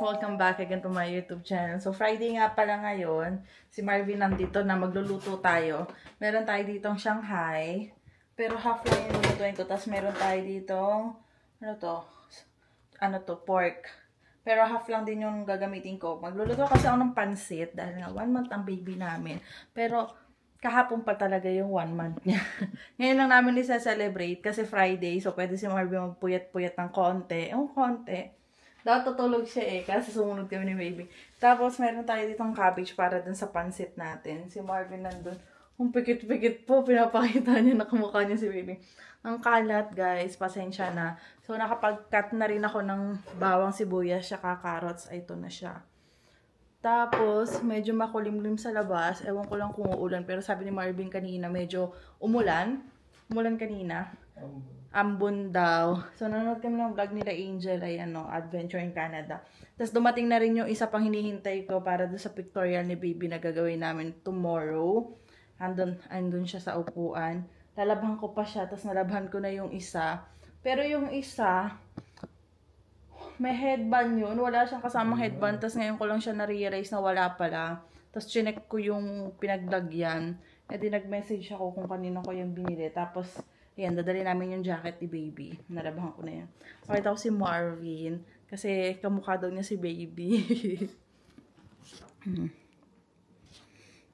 Welcome back again to my YouTube channel. So, Friday nga pala ngayon. Si Marvin nandito na magluluto tayo. Meron tayo ditong Shanghai. Pero half lang yung lulutuin ko. Tapos meron tayo ditong, pork. Pero half lang din yung gagamitin ko. Magluluto kasi ako ng pansit. Dahil nga 1 month ang baby namin. Pero, kahapon pa talaga yung 1 month niya. Ngayon lang namin isa-celebrate kasi Friday. So, pwede si Marvin magpuyat-puyat ng konti. Konti. Dapat tutulog siya kasi sumunod kami ni baby. Tapos, meron tayo ditong cabbage para dun sa pansit natin. Si Marvin nandun. Ang pikit-pikit po, pinapakita niya na kamukha niya si baby. Ang kalat, guys. Pasensya na. So, nakapag-cut na rin ako ng bawang sibuyas, saka carrots. Ay, ito na siya. Tapos, medyo makulimlim sa labas. Ewan ko lang kung uulan. Pero sabi ni Marvin kanina, medyo umulan. Umulan kanina. Ambon daw. So, nanonood kami ng vlog nila Angel, Adventure in Canada. Tapos, dumating na rin yung isa pang hinihintay ko para doon sa pictorial ni baby na gagawin namin tomorrow. Andun siya sa upuan. Lalabhan ko pa siya, tapos nalabhan ko na yung isa. Pero yung isa, may headband yun. Wala siyang kasamang headband. Tapos ngayon ko lang siya na-realize na wala pala. Tapos chinek ko yung pinaglagyan. E di nag-message ako kung kanino ko yung binili. Tapos, ayan, dadali namin yung jacket ni baby. Nalabahan ko na yan. Pakita ko si Marvin. Kasi kamukha daw niya si baby.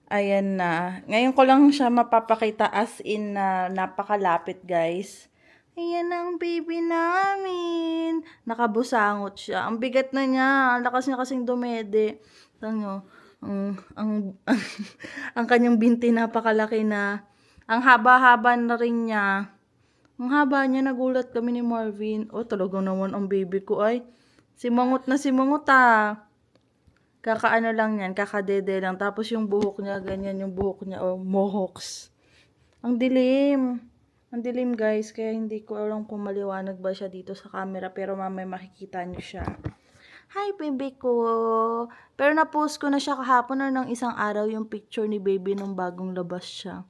Ayan na. Ngayon ko lang siya mapapakita as in na napakalapit, guys. Ayan ang baby namin. Nakabusangot siya. Ang bigat na niya. Ang lakas niya kasing dumede. Tanyo, ang kanyang binti napakalaki na. Ang haba-haba na rin niya. Ang haba niya, nagulat kami ni Marvin. Talagang naman ang baby ko ay. Simangot na simangot Kakaano lang yan, kakadede lang. Tapos yung buhok niya, ganyan yung buhok niya. Mohawks. Ang dilim. Ang dilim, guys. Kaya hindi ko alam kung maliwanag ba siya dito sa camera. Pero mamaya makikita niyo siya. Hi, baby ko. Pero na-post ko na siya kahapon or ng isang araw yung picture ni baby nung bagong labas siya.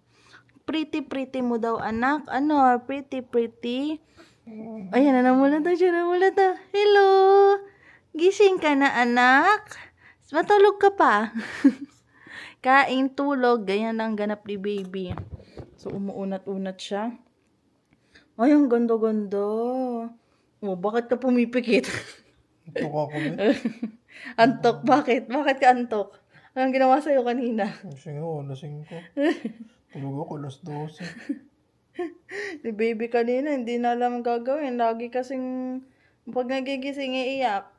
Pretty mo daw, anak. Pretty. Ayan, namulat siya. Hello! Gising ka na, anak? Matulog ka pa. Kain, tulog. Ganyan lang ganap ni baby. So, umuunat-unat siya. Ay, ang ganda-ganda. Bakit ka pumipikit? Antok ako Antok? Bakit? Bakit ka antok? Anong ginawa sa'yo kanina? Lasing ko. Tulog ako, 12:00. Si baby kanina, hindi na alam ang gagawin. Lagi kasing, pag nagigising, iiyak.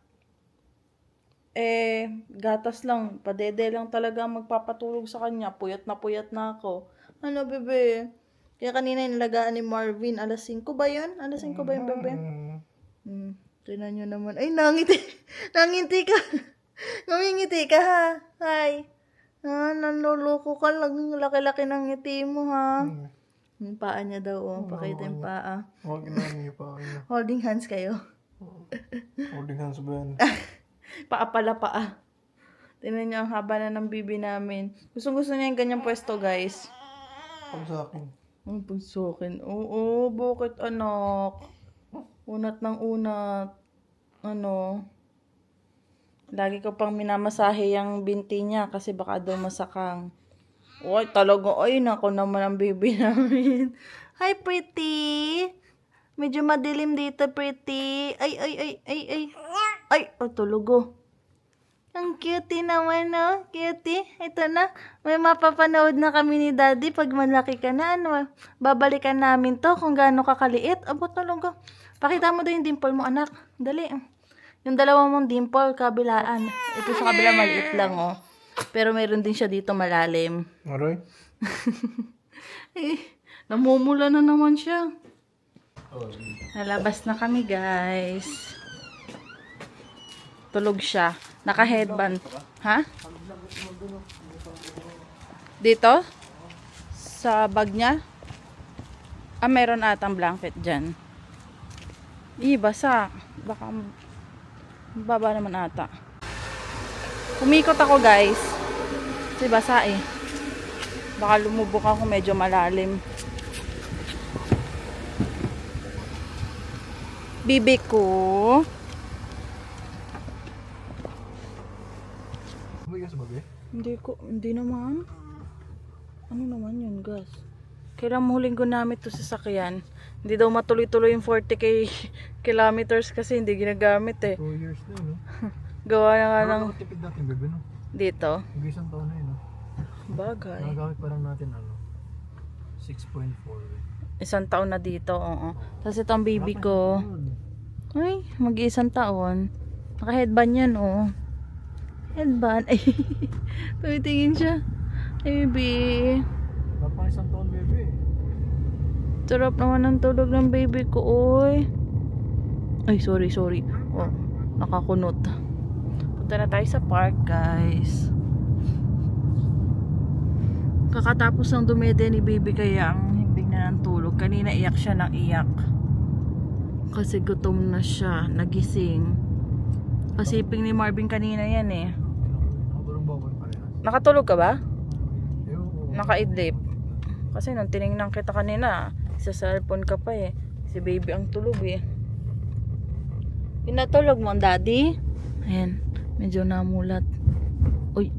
Gatas lang. Padede lang talaga magpapatulog sa kanya. Puyat na ako. Ano, bebe? Kaya kanina nilagaan ni Marvin. Alas 5 ba yun? Alas 5 ba yun, bebe? Tingnan nyo naman. Ay, nangiti. Nangiti ka. Ngumingiti ka, ha? Hi. Nanloloko ka lang. Laki-laki ng ngiti mo, ha? Yung paa niya daw, pakita yung paa. Huwag namin yung paa niya. Holding hands kayo. Holding hands ba yan? Paa pala, paa. Tingnan niyo ang haba na ng bibi namin. Gusto niya yung ganyang pwesto, guys. Pag sa akin. Pag sa akin. Oo, bakit, anak? Unat ng unat. Lagi ko pang minamasahe yung binti niya kasi baka daw masakang. Talaga. Nako naman ang baby namin. Hi, pretty. Medyo madilim dito, pretty. Ay, tulog. Ang cutie naman, Cutie. Ito na. May mapapanood na kami ni Daddy pag malaki ka na. Babalikan namin to kung gaano kakaliit. Talaga. Pakita mo daw yung dimple mo, anak. Dali. Yung dalawa mong dimple, kabilaan. Ito sa kabila, maliit lang, Pero mayroon din siya dito malalim. Aray? Namumula na naman siya. Nalabas na kami, guys. Tulog siya. Naka-headband. Ha? Dito? Sa bag niya? Meron atang blanket dyan. Basa. Baka baba naman ata. Umikot ako, guys. Kasi basa Baka lumubok ako, medyo malalim. Bibi ko. May gas ba, be? Hindi naman. Ano naman yun, gas? Kailan mo huling gunamit to sa sakyan? Hindi daw matuloy-tuloy yung 40k kilometers kasi hindi ginagamit eh. 2 years na yun, no? Gawa na nga Parang lang nakatipid natin, bebe, no? dito. Mag-isang taon na yun, no? Bagay. Nagagamit pa lang natin, 6.4. Isang taon na dito, oo. Tapos itong baby ko. Ay, mag-iisang taon. Naka-headband yan, oh. Headband. Ay, tumitingin siya. Ay, baby. Wala pang isang taon, bebe. Sarap naman ng tulog ng baby ko, oy. Ay, sorry. Oh, nakakunot. Punta na tayo sa park, guys. Kakatapos ng dumede ni baby kaya ang himbing na ng tulog. Kanina iyak siya ng iyak. Kasi gutom na siya, nagising. Pasiping ni Marvin kanina yan eh. Nakatulong ba ako yung parehas? Nakatulog ka ba? Ayoko. Nakaidlip. Kasi nung tinignan kita kanina, sa cellphone ka pa eh. Si baby ang tulog eh. Pinatulog mo ang daddy? Ayan, medyo namulat. Uy,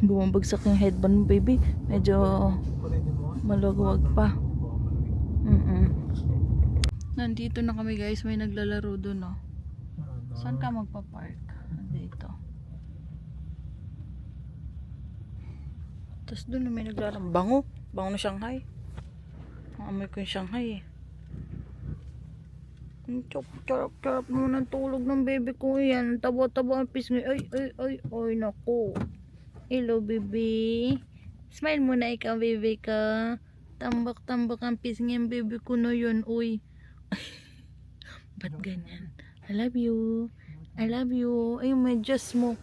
bumabagsak yung headband mo baby. Medyo maluwag pa. Nandito na kami guys, may naglalaro doon no. Saan ka magpa-park? Dito. Tapos doon may naglalaro. Bango na Shanghai. Ang amoy ko yung Shanghai eh. Ang charap mo ng tulog ng baby ko yan. Taba-taba ang pisngi. Ay, naku. Hello baby. Smile muna ikaw baby ka. Tambak-tambak ang pisngi ang baby ko na yun. Uy. Ba't ganyan? I love you. Ay, yung medyas mo.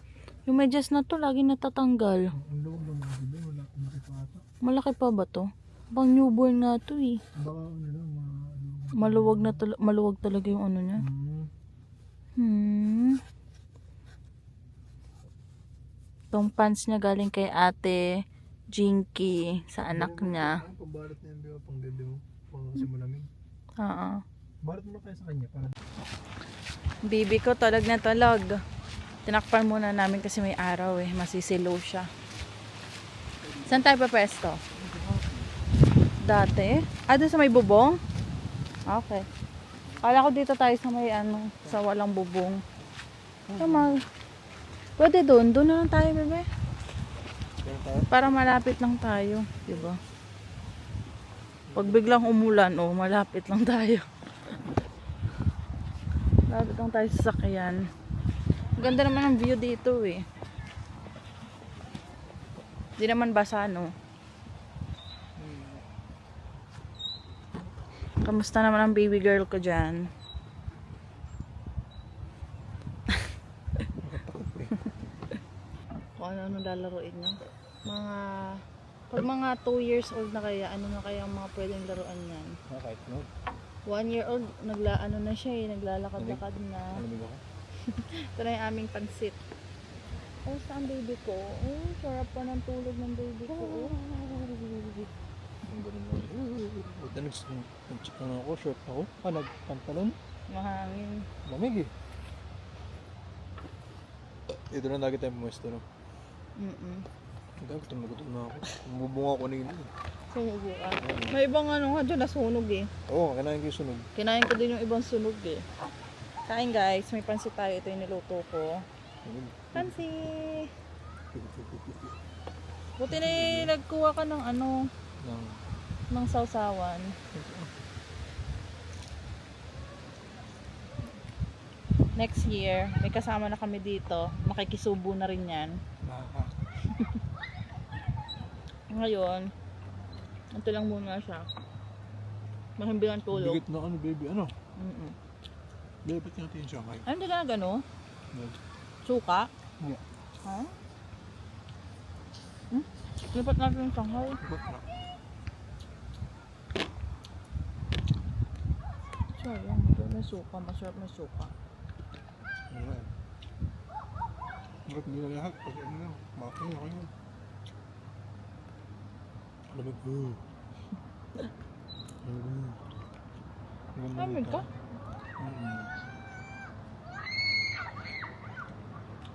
Yung medyas na to, lagi natatanggal. Ang luwag ng mga bebe, wala akong makita ata. Malaki pa ba to? Bang newborn nga to eh. Baka Maluwag talaga yung ano niya. Itong pants niya galing kay ate Jinky sa anak niya. Ano pabalat na yung bebe, pang bebe mo? Pang simulamig. Oo. Balat mo na kaya sa kanya para Bibi ko talag na talag. Tinakpan muna namin kasi may araw eh. Masisilaw siya. Saan tayo pa pwesto? Dati? Doon sa may bubong? Okay. Kala ko dito tayo sa may sa walang bubong. Tama. Pwede doon. Doon na lang tayo, bebe. Para malapit lang tayo. Diba? Pag biglang umulan, malapit lang tayo. Malapit lang tayo sa sakyan. Ganda naman ang view dito eh. Hindi naman basa, no? Kamusta naman ang baby girl ko dyan? Kung ano lalaroin nyo? Pag mga 2 years old na kaya, ano na kaya ang mga pwedeng laruan yan? kahit no. 1 year old, na siya eh, naglalakad-lakad na. Ano ba? Ito na yung aming pansit. Saan ang baby ko? Sarap pa ng tulog ng baby ko. Buta nag-check na ako, short ako. Nagpantalon. Mahangin. Lamig eh. Ito na lagi tayo pumuesto, no? Gutom na ako. Bumubunga ako kanina eh. Sumubo ka. May ibang nga dyan nasunog eh. Oo, kinain ko yung sunog. Kinain ko din yung ibang sunog eh. Kain guys, may pansit tayo. Ito yung niluto ko. Pansit! Buti na nagkuha ka ng ng sausawan. Next year, may kasama na kami dito. Makikisubo na rin yan. Ngayon, ito lang muna siya. Mahimbing ang tulog. Bigit na baby, Baby, ba't natin yung Shanghai? Ano ka na gano? Suka? Yeah. Ha? Lipat natin yung Shanghai. Ba't na? Sayang, ito may suka. Masarap may suka. Ba't hindi na lahat? Pag makakaya ko yun. Lamig ko. Lamig ka?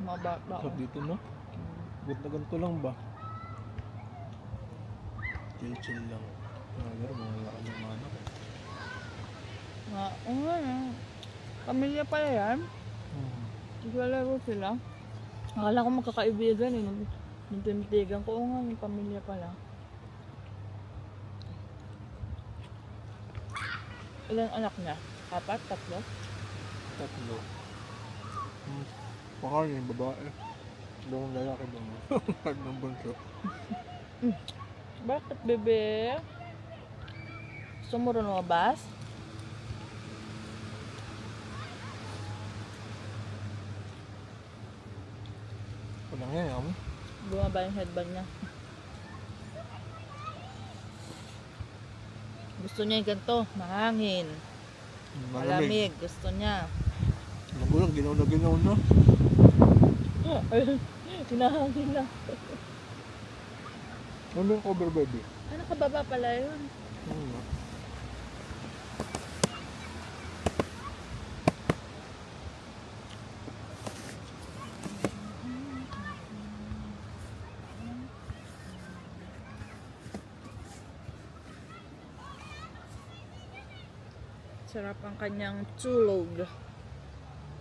Mga bata. Sarap dito, no? Good na ganito lang ba? Chill lang. Gano'n, mga lakad ng mga anak. Oo nga na. Pamilya pala yan. Naglalaro sila. Akala ko magkakaibigan eh. Nung tinitigan ko, oo nga, may pamilya pala. Ilang anak niya? 4? 3? Tatlo. Pangalan yung babae. Dalawang lalaki doon. Pag ng bunso. Bakit, bebe? Gusto mo rin lumabas? Walang yan, ako. Bumaba yung headband niya. Gusto niya yung ganito, mahangin, malamig. Gusto niya. Magulang, ginaw na. Ayun, hinahangin na. Ano yung cover baby? Nakababa pala yun. Ano na? Sarap ang kanyang tulog.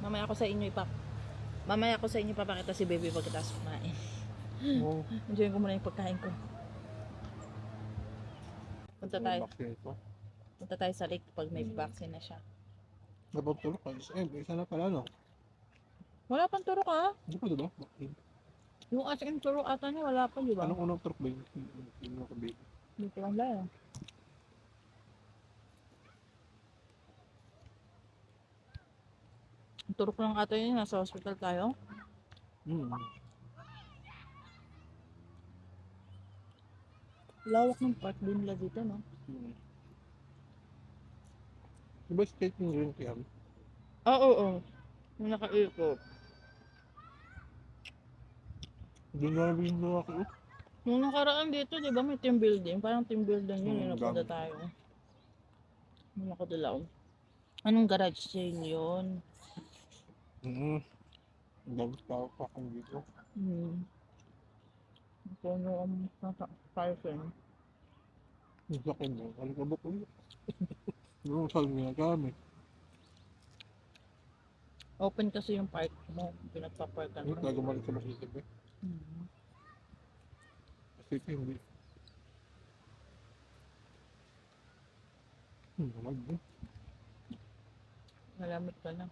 Mamaya ko sa inyo ipapakita si baby pagkatapos kumain. Oo. Enjoy ko muna yung pagkain ko. Punta tayo sa lake pag may vaccine na siya. Dapat tulog ka. Isa na pala, no? Wala pang turok ah. Hindi pa, diba? Yung ating turok ata niya wala pa, di ba? Anong unang turok ba yun? Yung mga baby. Hindi ko lang dahil. Ang turok lang ata yun, nasa hospital tayo. Lawak ng park din nila dito, no? Diba skate yung green cam? Oo. Yung nakaikot. Doon na rin yung ako. Yung nakaraan dito, di ba may team building? Parang team building yun, yung napunta dami. tayo. Yung nakadilaw. Anong garage sale yun? Ang dami tao pa kung dito. Puno ang parking. Yung sakin mo, alikabok ulit. Yung saan nga gamit. Open kasi yung park mo, pinagpaparkan Yung mo. nagumalik sa makikip eh. Kasi hindi. Nalag eh. Malamit ka na.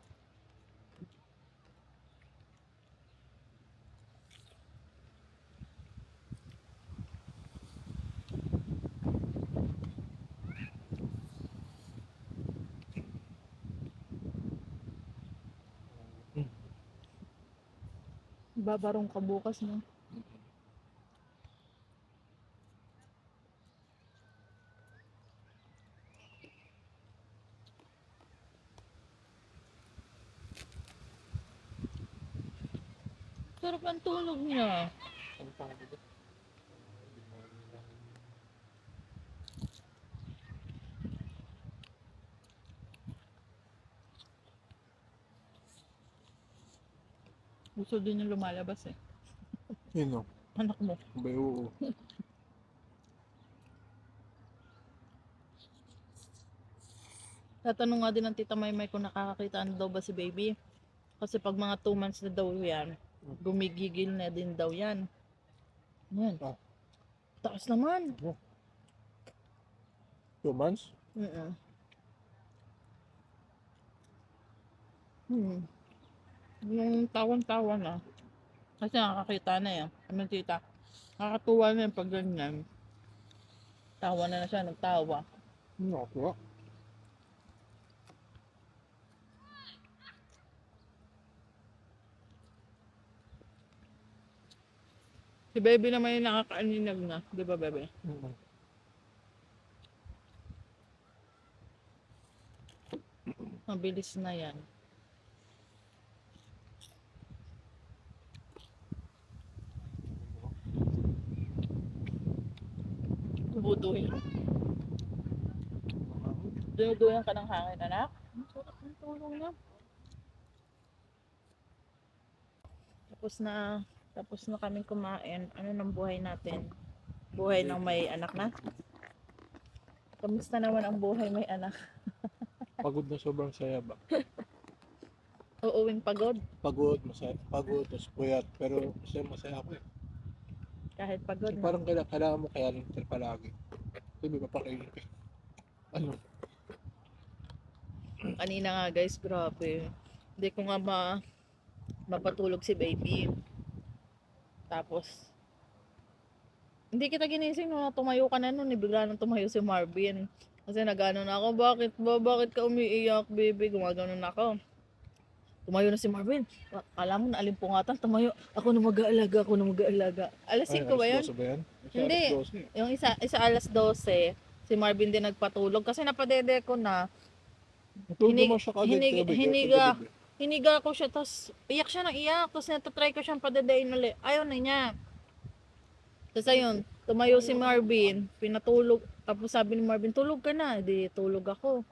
Babarong ka bukas, no? Sarap ang tulog niya. Ano pa dito? Gusto din yung lumalabas eh. Yun o. Anak mo. Abay oo. Tatanong nga din ng tita Maymay kung nakakakita daw ba si baby. Kasi pag mga 2 months na daw yan, gumigigil na din daw yan. Yan. Ah. Taas naman. 2 months? Yung tawan-tawa na. Kasi nakakita na yan. Ano tita? Nakakatuwa na yung pag ganyan. Tawa na siya, nagtawa. Nakakuha. Si baby naman yung nakakaaninag na. Di ba, bebe? Mabilis na yan. Tubuduhin. Dinuduyan ka ng hangin, anak. Ang sarap ng tulong niya. tapos na kaming kumain. Ano ng buhay natin? Buhay ng may anak na? Kamusta naman ang buhay may anak? Pagod na sobrang saya ba? Uuwing pagod? Pagod, masaya. Pagod, tapos puyat. Pero masaya ako eh. Kahit pagod na. Parang kailangan mo kayanin ito palagi. Hindi ba pakainin ka? Ano? Kanina nga guys, grabe. Hindi ko nga mapatulog si baby. Tapos, hindi kita ginising no, tumayo ka na nun, bigla nang tumayo si Marvin. Kasi nagano na ako, bakit ka umiiyak, baby? Gumagano na ako. Tumayo na si Marvin. Kala mo na alimpungatan, tumayo. Ako na mag-aalaga. Alas 5 ba yun? Alas 12 ba yan? Kasi Hindi. alas 12. Yung isa alas 12, si Marvin din nagpatulog. Kasi napadede ko na, Natulog naman siya kagad. hiniga ko siya, tapos iyak siya ng iyak, tapos natatry ko siyang padedein ulit. Ayaw na niya. Tapos ayun, tumayo si Marvin, pinatulog, tapos sabi ni Marvin, tulog ka na. Di, tulog ako.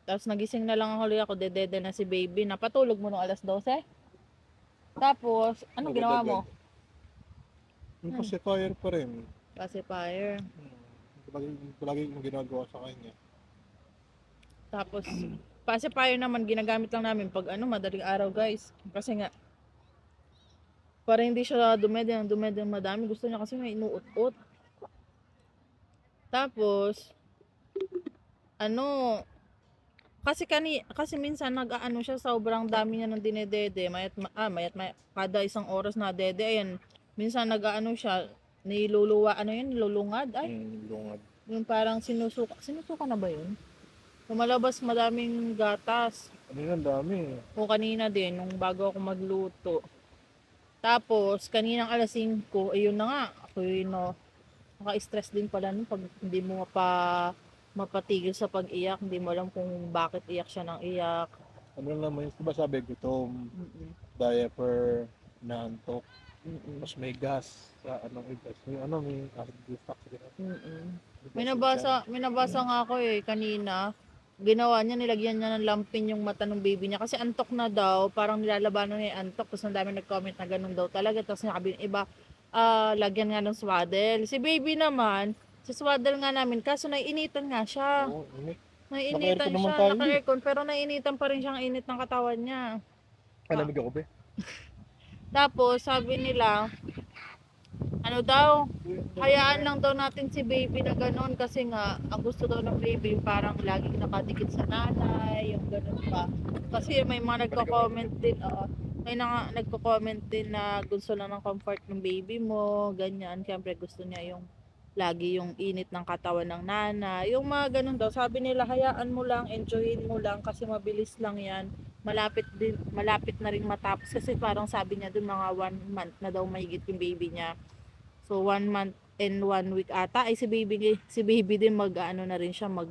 Tapos nagising na lang ako, dedede na si baby. Napatulog mo nung alas 12? Tapos, anong ginawa mo? Yung pacifier pa rin. Pacifier. Palagi yung ginagawa sa kanya. Tapos, pacifier naman, ginagamit lang namin pag madaling araw guys. Kasi nga, para hindi siya dumede madami. Gusto niya kasi may inuut-ut. Tapos, kasi minsan siya, sobrang dami niya ng dinedede. Mayat kada isang oras na dede, ayan. Minsan siya, nilulungad. Lungad. Yung parang sinusuka na ba yun? Lumalabas madaming gatas. Kanina ang dami. O kanina din, nung bago ako magluto. Tapos, kaninang alas 5, ayun na nga. Ako naka-stress din pala nun pag hindi mo mapatigil sa pag-iyak. Hindi mo alam kung bakit iyak siya ng iyak. Ano naman yung diba sabi, gutom, Mm-mm. diaper, naantok, Mm-mm. mas may gas sa gas. May acid reflux. Mm-mm. May nabasa nga ako kanina. Ginawa niya, nilagyan niya ng lampin yung mata ng baby niya kasi antok na daw, parang nilalabanan niya yung antok, tapos ang dami nag-comment na ganun daw talaga, tapos nakabi iba, lagyan nga ng swaddle. Si baby naman, si swaddle nga namin, kaso naiinitan nga siya. Oo, init. Naiinitan Naka-aircon naman siya, tayo, naka-aircon, pero naiinitan pa rin siyang init ng katawan niya. Malamig ako be. Tapos, sabi nila, hayaan lang daw natin si baby na gano'n kasi nga, ang gusto daw ng baby parang laging nakadikit sa nanay, yung gano'n pa. Kasi may mga nagko-comment din, nagko-comment din na gusto lang ng comfort ng baby mo, ganyan. Siyempre gusto niya yung lagi yung init ng katawan ng nanay. Yung mga gano'n daw, sabi nila hayaan mo lang, enjoyin mo lang kasi mabilis lang yan. Malapit na rin matapos kasi parang sabi niya dun mga 1 month na daw mahigit yung baby niya. So 1 month and 1 week ata ay si baby din na rin siya 1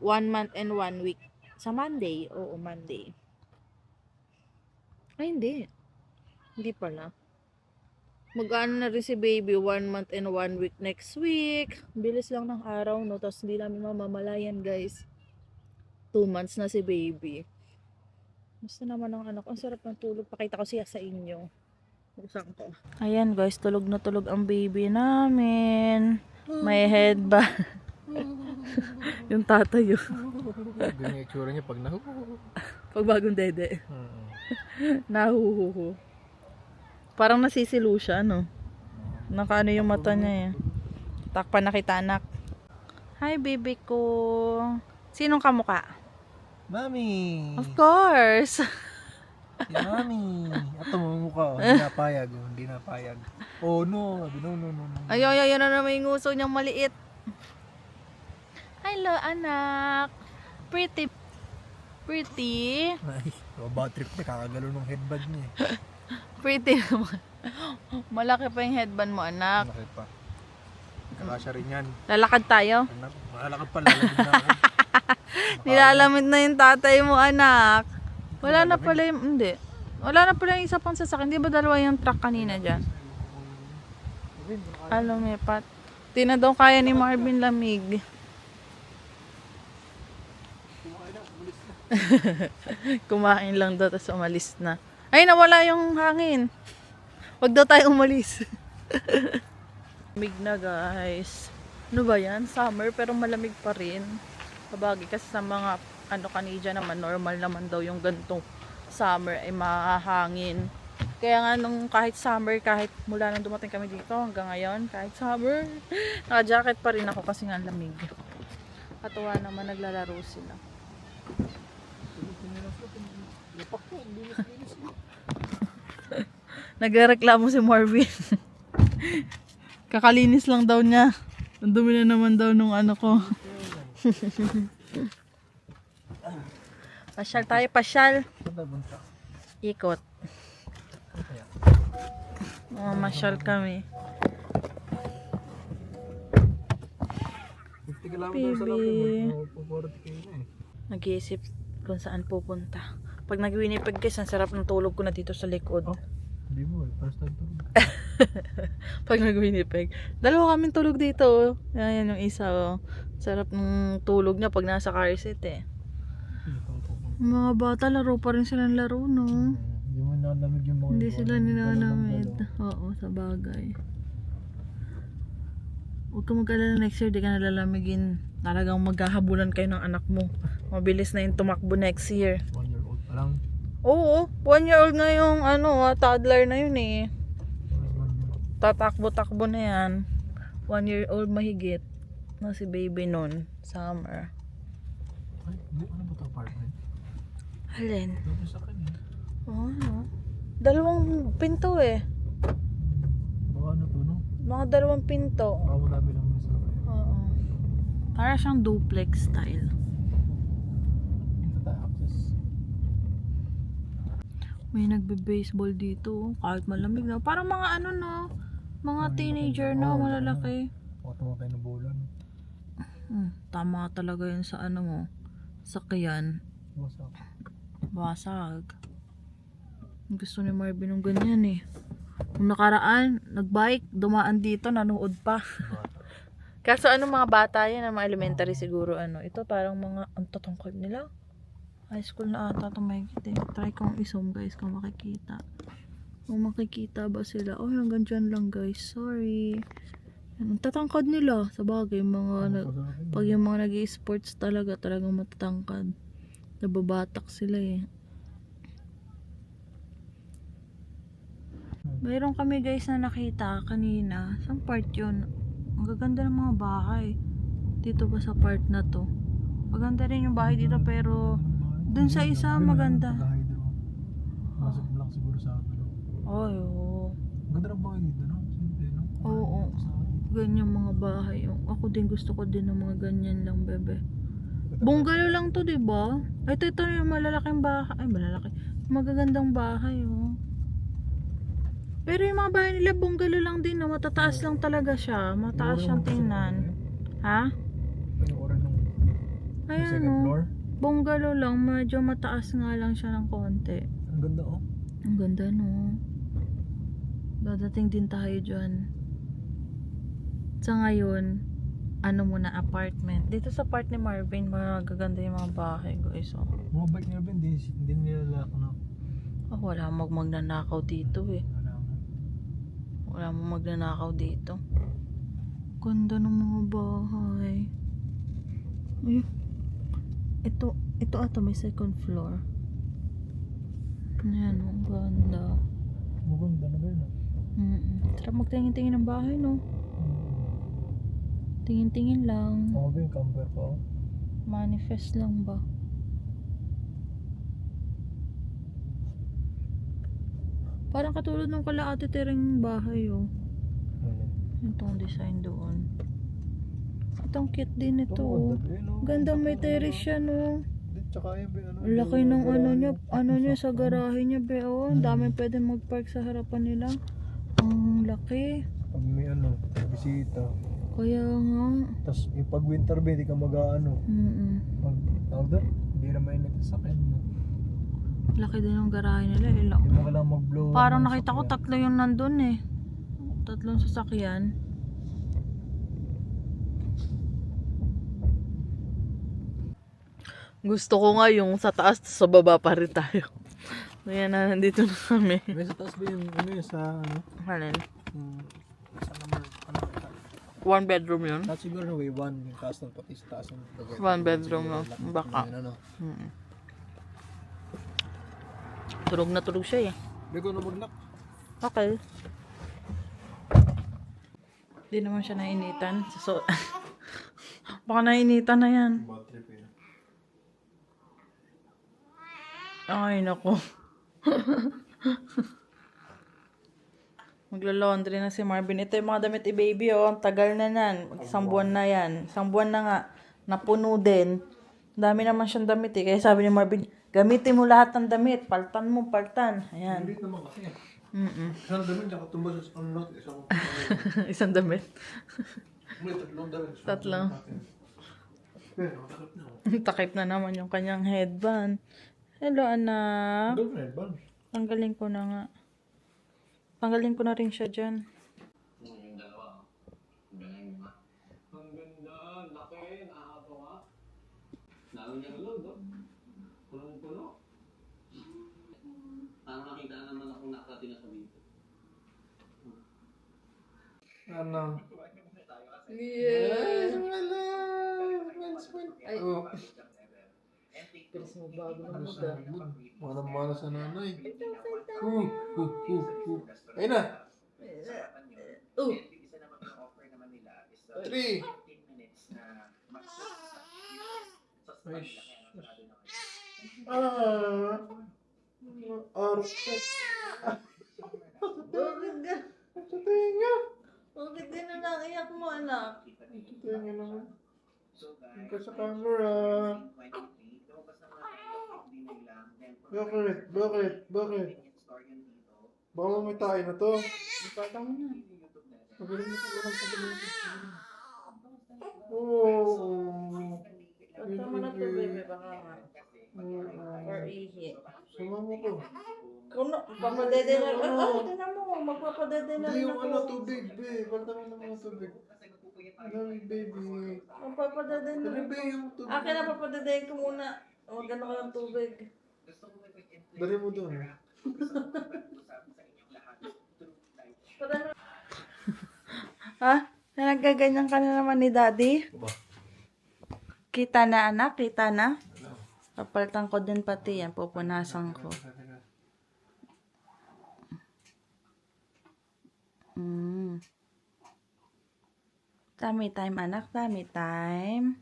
month and 1 week sa Monday. Oo, Monday. Ay hindi pala. Na rin si baby 1 month and 1 week next week. Bilis lang ng araw no, tapos hindi namin mamamalayan guys. 2 months na si baby. Basta naman ang anak, ang sarap ng tulog. Pakita ko siya sa inyo. Buksan ko. Ayan guys, tulog na tulog ang baby namin. May headband. Yung tatay yun. Ganyan yung itsura niya pag Pag bagong dede. Nahuhuhu. Parang nasisilo siya, no? Nakaano yung mata niya eh. Takpan na kita, anak. Hi, baby ko. Sinong kamukha? Mami! Of course! Si Mami! Ato mo mukha, hindi napayag. Oh no, no. Ayun na naman yung nguso niyang maliit. Hello, anak. Pretty. Ay, bad trip na, kakagalo ng headband niya eh. Pretty naman. Malaki pa yung headband mo, anak. Malaki pa. Kakasya rin yan. Lalakad tayo. Malalakad pa, lalamig na ako. Nilalamig na yung tatay mo, anak. Wala na pala yung, hindi. Wala na pala yung isa pang sasakyan. Di ba dalawa yung truck kanina dyan? Lumipat. Di na daw kaya ni Marvin lamig. Kumain lang daw, tapos umalis na. Ay, nawala yung hangin. Huwag daw tayo umalis. Malamig na guys. Ano ba yan? Summer pero malamig pa rin. Kabagi kasi sa mga Canadian naman, normal naman daw yung ganitong summer ay mahangin. Kaya nga nung kahit summer, kahit mula nang dumating kami dito hanggang ngayon, kahit summer, naka-jacket pa rin ako kasi nga lamig. Katuwa naman naglalaro sila. Nagreklamo si Marvin. Kakalinis lang daw niya. Ang dumi na naman daw nung ano ko. Pasyal tayo, pasyal. Ikot. Masyal kami. 50 kilometers sa lapin. Nag-iisip kung saan pupunta. Pag nag-Winnipeg guys, ang sarap ng tulog ko na dito sa likod. Hindi mo eh. First time tulog. Pag nag-Winnipeg. Dalawa kaming tulog dito. Yan yung isa. Oh. Sarap ng tulog niya pag nasa car seat eh. Mga bata, laro pa rin silang laro, no? Hindi mo nalamig yung mga Hindi sila nilalamig. Oo, sa bagay. Huwag ka mag-alala next year, di ka nalalamigin. Talagang maghahabulan kayo ng anak mo. Mabilis na yung tumakbo next year. 1 year old pa lang. Oo, 1 year old na yung toddler na yun eh. Tatakbo-takbo na yan. 1 year old mahigit. Na si baby nun. Summer. Ay, ano ba ito apartment? Alin? Ito sa akin eh. Oo, no? Dalawang pinto eh. Baka ano to, no? Mga dalawang pinto. Baka wala bilang mo sa akin. Oo. Para siyang duplex style. Ito tayo access. May nagbe-baseball dito. Kahit malamig na. Parang mga ano no. Mga teenager na, malalaki. Baka tumatay ng bulan. Tama talaga yun sa ano mo. Sakyan. Wasak. Basag. Gusto ni Marvin ng ganyan eh. Nung nakaraan, nagbike, dumaan dito, nanood pa. Kaso ano mga bata yan, mga elementary siguro ano. Ito parang mga, ang tatangkad nila. High school na ata ito makikita. Try kong i-zoom guys kung makikita. Kung makikita ba sila. Oh, hanggang dyan lang guys. Sorry. Yan, ang tatangkad nila. Sa bagay, pag yung mga nag-i-sports talagang matatangkad. Nababatak sila eh. Mayroon kami guys na nakita kanina. Saan part yun? Ang gaganda ng mga bahay. Dito ba sa part na to? Maganda rin yung bahay dito pero dun sa isa maganda. Masok mo lang siguro sa akin. Ay, oo. Ganda ng bahay dito, no? Simple, no? Oo. Ganyan mga bahay. Ako din gusto ko din ng mga ganyan lang, bebe. Bungalow lang to, diba? Ito yung malalaking bahay. Ay, malalaki. Magagandang bahay, oh. Pero yung mga bahay nila, bungalow lang din, no? Matataas lang talaga siya. Mataas siyang tingnan. Ha? Yung oras nung Ayan, second oh. floor. Bungalow lang. Medyo mataas nga lang siya ng konti. Ang ganda, oh. Ang ganda, no? Dadating din tayo dyan. Sa ngayon, ano muna, apartment. Dito sa part ni Marvin, magaganda yung mga bahay, guys. Oh. Mga bike niya ba, hindi nila na. Oh, wala magnanakaw dito eh. Wala mo magnanakaw dito. Ganda ng mga bahay. Ay, ito ata may second floor. Ayan, ang ganda. Maganda na ba yun? Sarap magtingin-tingin ng bahay, no? Tingin-tingin lang. Mga ba yung camper pa, oh? Manifest lang ba? Parang katulad ng kala Ate Tereng bahay, oh. Itong design doon. Itong cute din ito, oh. Gandang may terrace siya, no? Tsaka yung Ang laki ng ano niya sa garahe niya, be, oh. Ang dami pwede mag-park sa harapan nila. Ang laki. Pag may bisita. Kaya nga. Tapos yung pag winter ba, hindi ka mag-ano. Pag tawag hindi na mainit sa akin. Laki din ng garahe nila, ilang. Hindi mo kailangan mag-blow. Parang nakita ko tatlo yung nandun eh. Tatlong sasakyan. Gusto ko nga yung sa taas, sa baba pa rin tayo. Ayan na, nandito na kami. May sa taas ba yung ano yun sa ano? Halin. Sa number ano? One bedroom yun. Taas siguro na way 1 yung taas ng pati sa taas ng bagay. One bedroom, no? Baka. Ano? Tulog na tulog siya eh. Bego na magnak. Okay. Di naman siya nainitan. So, baka nainitan na yan. Bad trip yun. Ay, nako. Maglo-laundry na si Marvin. Ito yung mga damit ni baby, oh. Ang tagal na nan. Isang buwan na yan. Isang buwan na nga. Napuno din. Dami naman siyang damit, eh. Kaya sabi ni Marvin, gamitin mo lahat ng damit. Paltan mo, paltan. Ayan. Hindi naman kasi. Isang damit niya katumbas sa ano natin. Isang damit. May tatlong damit. Tatlong. Pero, takip na. Takip na naman yung kanyang headband. Hello, anak. Doon na yun, Tanggalin ko na nga. Tanggalin ko na rin siya dyan. Yung dalawa, galing mo. Ang ganda, laki, nakakatawa. Lalo niya loob, no? Punong-puno. Parang nakita naman akong nakatina sa dito. Ano? Yes! Wala! Ay, Oh. Pilis mo bago na Ano mo sa mood? Mana-mana sa nanay. Ayun na! Oh! 3! Ay, arte. Bakit ka? Sa tinga! Bakit din na naiyak mo, anak? Sa tinga naman. Ika sa camera. Bakit? Bakit? Bakit? Baka may tayo na to. Ipatang mo na. Magaling na ito. Walang pagaling ito. Oh. Ipatang mo na to, baby. Baka nga. Or ihi. Sumama ko. Kung papadede na rin. Ah, ito na mo. Magpapadede na Hindi rin yung ako. ano, tubig, be. Balta mo ng mga tubig. Dami, baby. Magpapadede na Dali, rin. be, yung tubig. Akin na papadedehin ko muna. Magano ka ng tubig. Dali mo doon. Ha? Nagaganyan ka na naman ni daddy? Ba? Kita na, anak? Kita na? Papalitan ko din pati yan. Pupunasan ko. Tummy time, anak. Tummy time.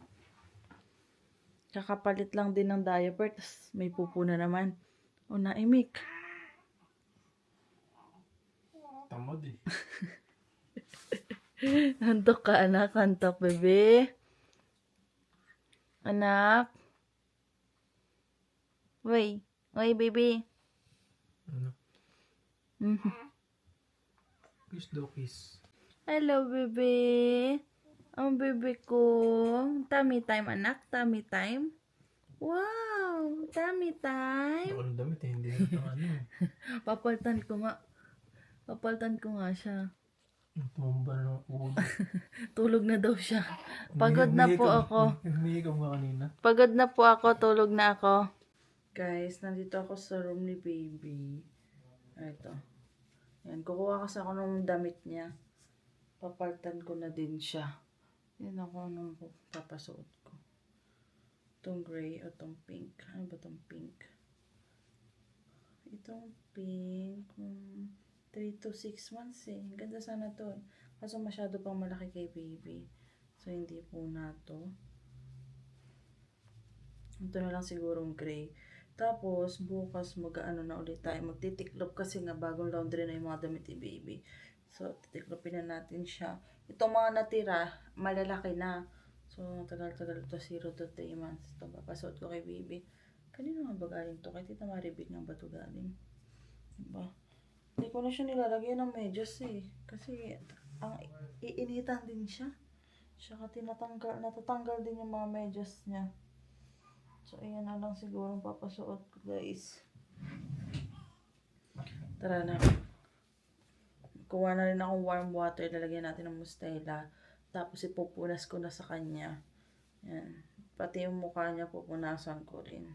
Kakapalit lang din ng diaper. Tapos may pupo na naman. O naimik. Tamad eh. Antok ka, anak. Antok, bebe. Anak. Uy. Uy, baby. Ano? Mhm. Kiss daw, kiss. Hello, bebe. Ang bebe ko. Tummy time, anak. Tummy time. Wow! Tummy time. Ako ng damit eh, hindi na ito ano. Papalitan ko nga. Papalitan ko nga siya. Tumumba ng ulo. Tulog na daw siya. Pagod na po ako. Humihikam ka kanina. Pagod na po ako. Tulog na ako. Guys, nandito ako sa room ni baby. Ito. Yan. Kukuha kasi ako ng damit niya. Papalitan ko na din siya. Yan ako nung papasuot ko. Itong gray o itong pink. Ano ba itong pink? Itong pink. 3 to 6 months eh. Ganda sana to eh. Kaso masyado pang malaki kay baby. So, hindi po na to. Ito na lang sigurong gray. Tapos, bukas mag-ano na ulit tayo. Magtitiklop kasi nga bagong laundry na yung mga damit ni baby. So, titiklopin na natin siya. Itong mga natira, malalaki na. So, tagal-tagal ito. 0 to 3 months. Ito, papasuot ko kay baby. Kanino nga ba galing to? Kay Tita Maribig nga ba ito galing? Diba? Hindi ko na siya nilalagyan ng medyas eh. Kasi, ang iinitan din siya. Saka natatanggal din yung mga medyas niya. So, ayan na lang siguro papasuot ko, guys. Tara na. Kuha na rin akong warm water. Lalagyan natin ng mustela. Tapos, ipupunas ko na sa kanya. Ayan. Pati yung mukha niya, pupunasan ko rin.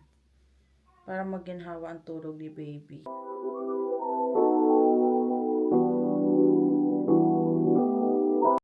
para maginhawa ang tulog ni baby.